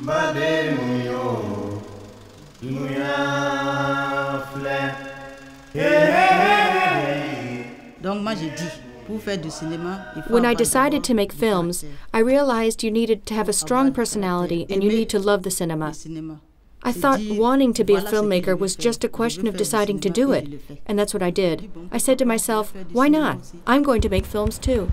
When I decided to make films, I realized you needed to have a strong personality and you need to love the cinema. I thought wanting to be a filmmaker was just a question of deciding to do it, and that's what I did. I said to myself, why not? I'm going to make films too.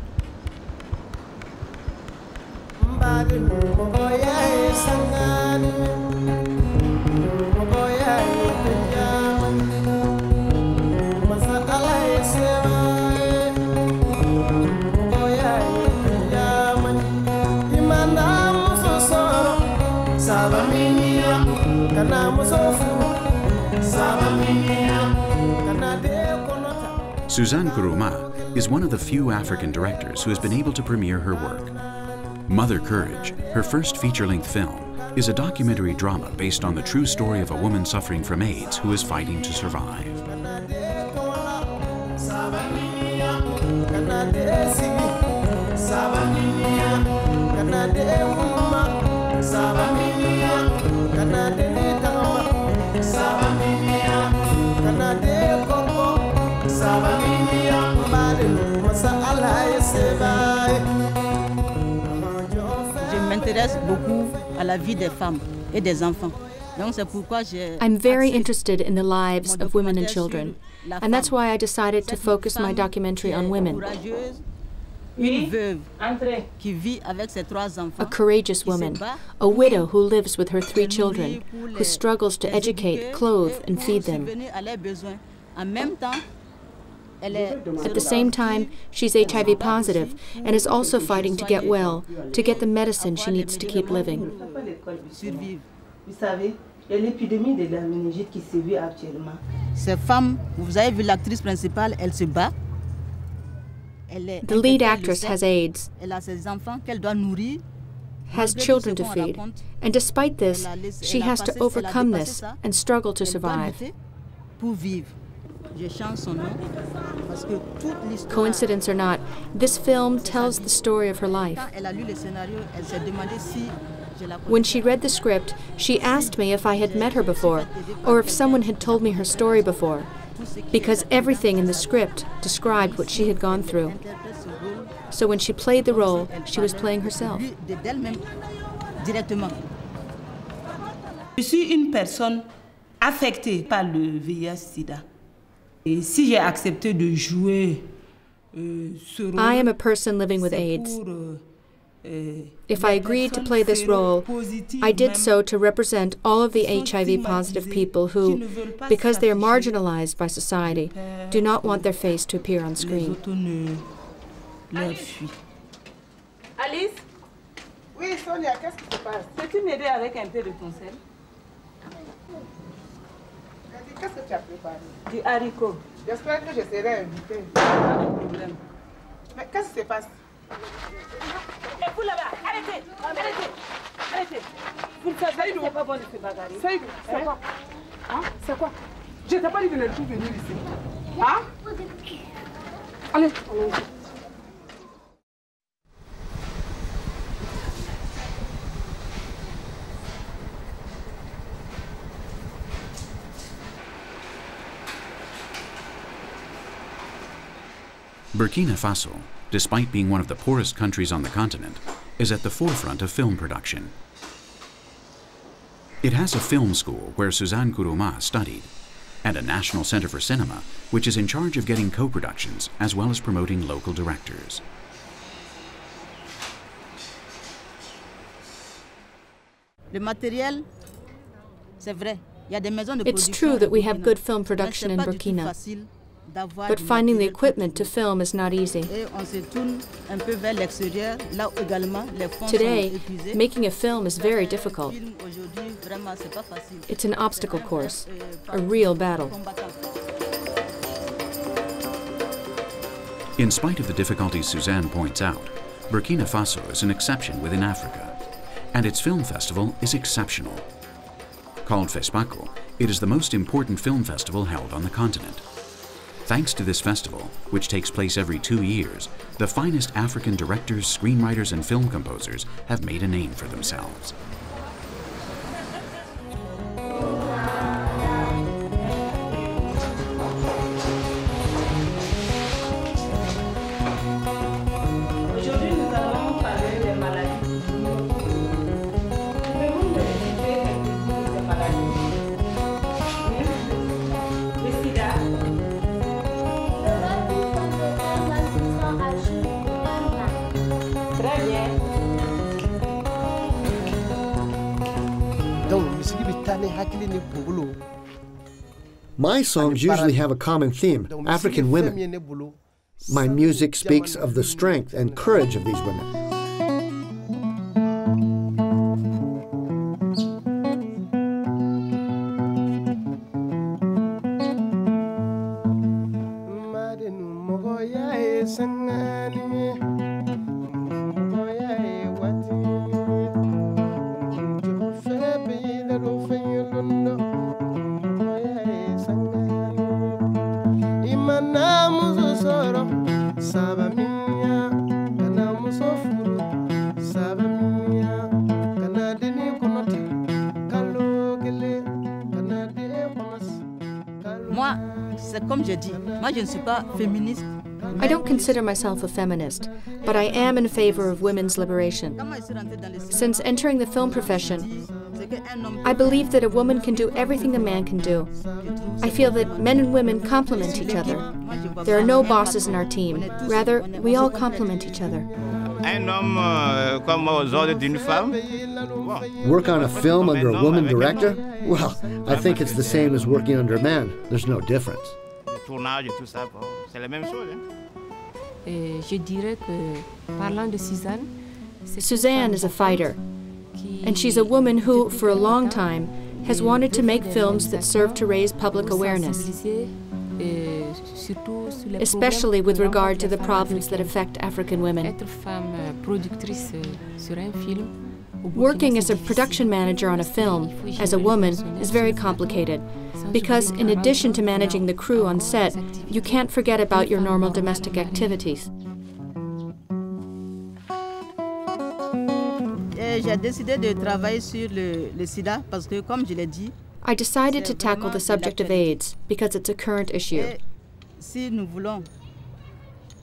Suzanne Nkrumah is one of the few African directors who has been able to premiere her work. Mother Courage, her first feature-length film, is a documentary drama based on the true story of a woman suffering from AIDS who is fighting to survive. I'm very interested in the lives of women and children, and that's why I decided to focus my documentary on women. A courageous woman, a widow who lives with her 3 children, who struggles to educate, clothe, and feed them. At the same time, she's HIV positive and is also fighting to get well, to get the medicine she needs to keep living. The lead actress has AIDS, has children to feed, and despite this, she has to overcome this and struggle to survive. Coincidence or not, this film tells the story of her life. When she read the script, she asked me if I had met her before, or if someone had told me her story before, because everything in the script described what she had gone through. So when she played the role, she was playing herself. Je suis une personne affectée par le VIH/SIDA. Et si j'ai accepté de jouer ce rôle, I am a person living with AIDS. If I agreed to play this role, I did so to represent all of the HIV-positive people who, because they are marginalized by society, do not want their face to appear on screen. Alice? Oui, Sonia, qu'est-ce qui se passe? Peux-tu m'aider avec un peu de ton sel? Qu'est-ce que tu as préparé? Du haricot. J'espère que je serai invitée. Pas de problème. Mais qu'est-ce qui se passe? Et vous là-bas, arrêtez, arrêtez, arrêtez. Vous ne savez pas, c'est pas bon de se bagarrer. C'est quoi? Hein? C'est quoi? Je t'ai pas dit de ne plus venir ici. Hein? Allez, allons-y. Burkina Faso, despite being one of the poorest countries on the continent, is at the forefront of film production. It has a film school where Suzanne Nkrumah studied, and a National Center for Cinema, which is in charge of getting co-productions as well as promoting local directors. It's true that we have good film production in Burkina, but finding the equipment to film is not easy. Today, making a film is very difficult. It's an obstacle course, a real battle. In spite of the difficulties Suzanne points out, Burkina Faso is an exception within Africa, and its film festival is exceptional. Called FESPACO, it is the most important film festival held on the continent. Thanks to this festival, which takes place every 2 years, the finest African directors, screenwriters, and film composers have made a name for themselves. My songs usually have a common theme, African women. My music speaks of the strength and courage of these women. I don't consider myself a feminist, but I am in favor of women's liberation. Since entering the film profession, I believe that a woman can do everything a man can do. I feel that men and women complement each other. There are no bosses in our team. Rather, we all complement each other. Work on a film under a woman director? Well, I think it's the same as working under a man. There's no difference. Suzanne is a fighter, and she's a woman who, for a long time, has wanted to make films that serve to raise public awareness, especially with regard to the problems that affect African women. Working as a production manager on a film, as a woman, is very complicated, because in addition to managing the crew on set, you can't forget about your normal domestic activities. I decided to tackle the subject of AIDS because it's a current issue.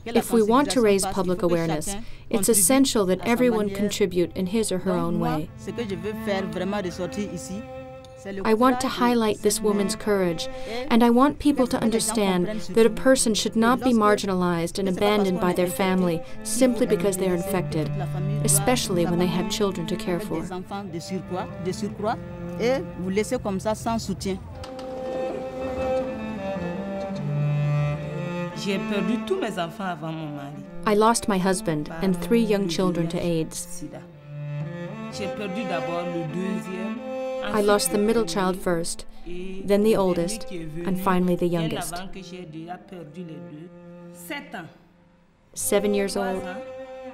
If we want to raise public awareness, it's essential that everyone contribute in his or her own way. I want to highlight this woman's courage, and I want people to understand that a person should not be marginalized and abandoned by their family simply because they are infected, especially when they have children to care for. I lost my husband and 3 young children to AIDS. I lost the middle child first, then the oldest, and finally the youngest. 7 years old,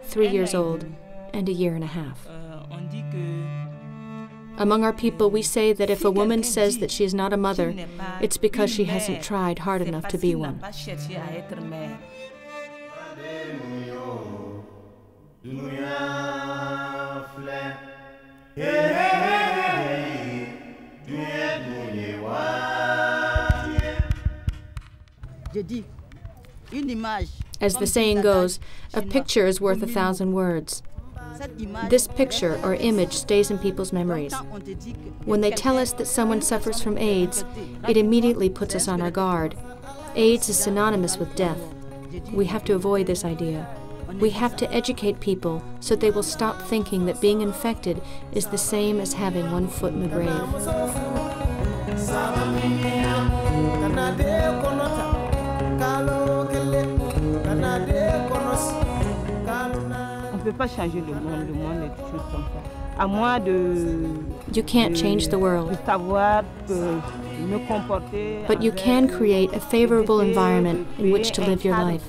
3 years old, and a year and a half. Among our people, we say that if a woman says that she is not a mother, it's because she hasn't tried hard enough to be one. As the saying goes, a picture is worth 1,000 words. This picture or image stays in people's memories. When they tell us that someone suffers from AIDS, it immediately puts us on our guard. AIDS is synonymous with death. We have to avoid this idea. We have to educate people so they will stop thinking that being infected is the same as having one foot in the grave. You can't change the world, but you can create a favorable environment in which to live your life.